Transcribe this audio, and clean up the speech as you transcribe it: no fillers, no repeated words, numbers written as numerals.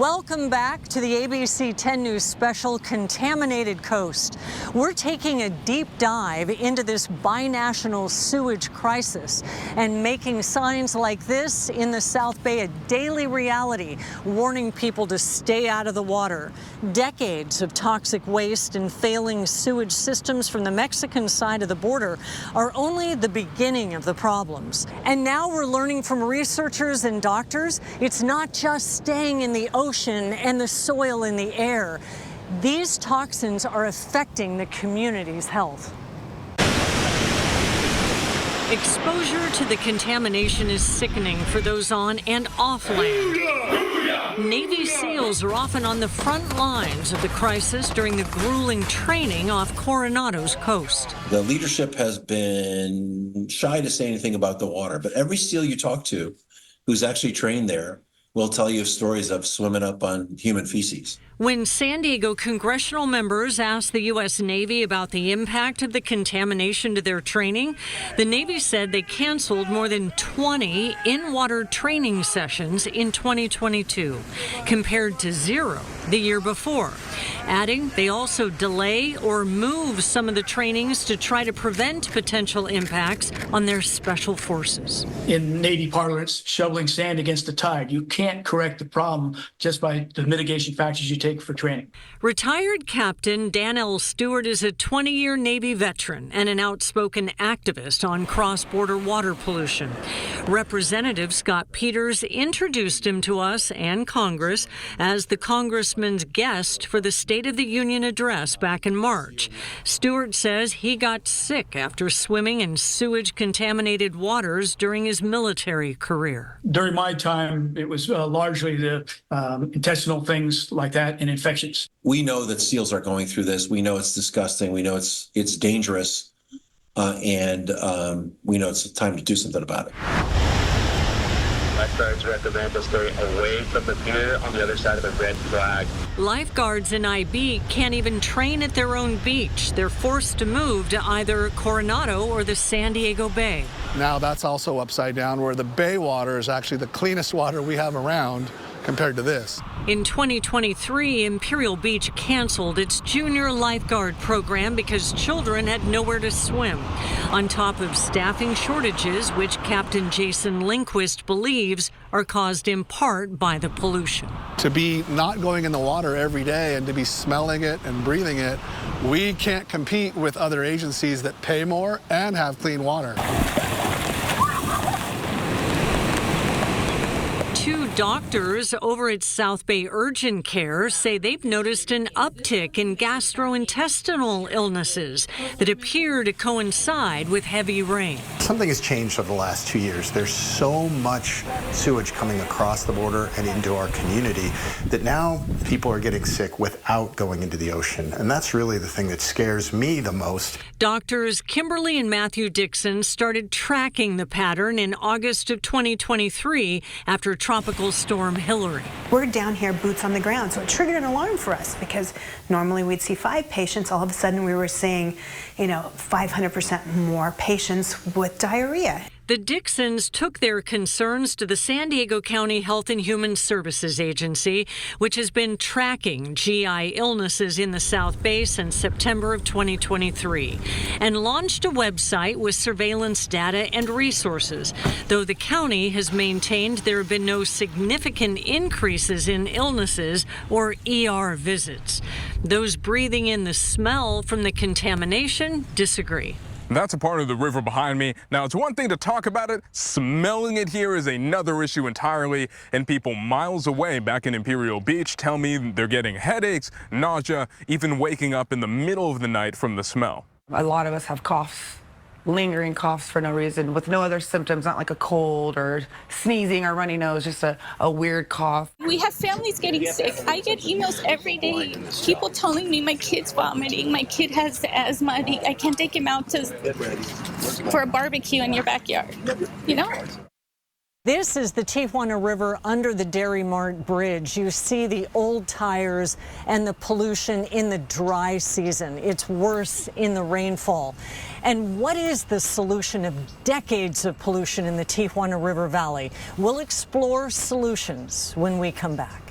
Welcome back to the ABC 10 News special, Contaminated Coast. We're taking a deep dive into this binational sewage crisis and making signs like this in the South Bay a daily reality, warning people to stay out of the water. Decades of toxic waste and failing sewage systems from the Mexican side of the border are only the beginning of the problems. And now we're learning from researchers and doctors, it's not just staying in the ocean and the soil in the air. These toxins are affecting the community's health. Exposure to the contamination is sickening for those on and off land. Navy SEALs are often on the front lines of the crisis during the grueling training off Coronado's coast. The leadership has been shy to say anything about the water, but every SEAL you talk to who's actually trained there will tell you stories of swimming up on human feces. When San Diego congressional members asked the U.S. Navy about the impact of the contamination to their training, the Navy said they canceled more than 20 in-water training sessions in 2022, compared to 0 the year before, adding they also delay or move some of the trainings to try to prevent potential impacts on their special forces. In Navy parlance, shoveling sand against the tide. You can't correct the problem just by the mitigation factors you take for training. Retired Captain Dan L. Stewart is a 20-year Navy veteran and an outspoken activist on cross-border water pollution. Representative Scott Peters introduced him to us and Congress as the congressman's guest for the State of the Union address back in March. Stewart says he got sick after swimming in sewage-contaminated waters during his military career. During my time, it was largely the intestinal things like that and infections. We know that SEALs are going through this. We know it's disgusting. We know it's dangerous. And we know it's time to do something about it. Lifeguards recommend us stay away from the pier on the other side of the red flag. Lifeguards in IB can't even train at their own beach. They're forced to move to either Coronado or the San Diego Bay. Now that's also upside down, where the bay water is actually the cleanest water we have around compared to this. In 2023, Imperial Beach canceled its junior lifeguard program because children had nowhere to swim, on top of staffing shortages, which Captain Jason Lindquist believes are caused in part by the pollution. To be not going in the water every day and to be smelling it and breathing it, we can't compete with other agencies that pay more and have clean water. Two doctors over at South Bay Urgent Care say they've noticed an uptick in gastrointestinal illnesses that appear to coincide with heavy rain. Something has changed over the last 2 years. There's so much sewage coming across the border and into our community that now people are getting sick without going into the ocean. And that's really the thing that scares me the most. Doctors Kimberly and Matthew Dixon started tracking the pattern in August of 2023 after Tropical Storm Hillary. We're down here, boots on the ground, so it triggered an alarm for us because normally we'd see 5 patients. All of a sudden we were seeing, 500% more patients with diarrhea. The Dixons took their concerns to the San Diego County Health and Human Services Agency, which has been tracking GI illnesses in the South Bay since September of 2023, and launched a website with surveillance data and resources, though the county has maintained there have been no significant increases in illnesses or ER visits. Those breathing in the smell from the contamination disagree. That's a part of the river behind me. Now, it's one thing to talk about it. Smelling it here is another issue entirely. And people miles away back in Imperial Beach tell me they're getting headaches, nausea, even waking up in the middle of the night from the smell. A lot of us have coughs, lingering coughs for no reason, with no other symptoms, not like a cold or sneezing or runny nose, just a weird cough. We have families getting sick. I get emails every day, people telling me my kid's vomiting, my kid has asthma, I can't take him out for a barbecue in your backyard, This is the Tijuana River under the Dairy Mart Bridge. You see the old tires and the pollution in the dry season. It's worse in the rainfall. And what is the solution of decades of pollution in the Tijuana River Valley? We'll explore solutions when we come back.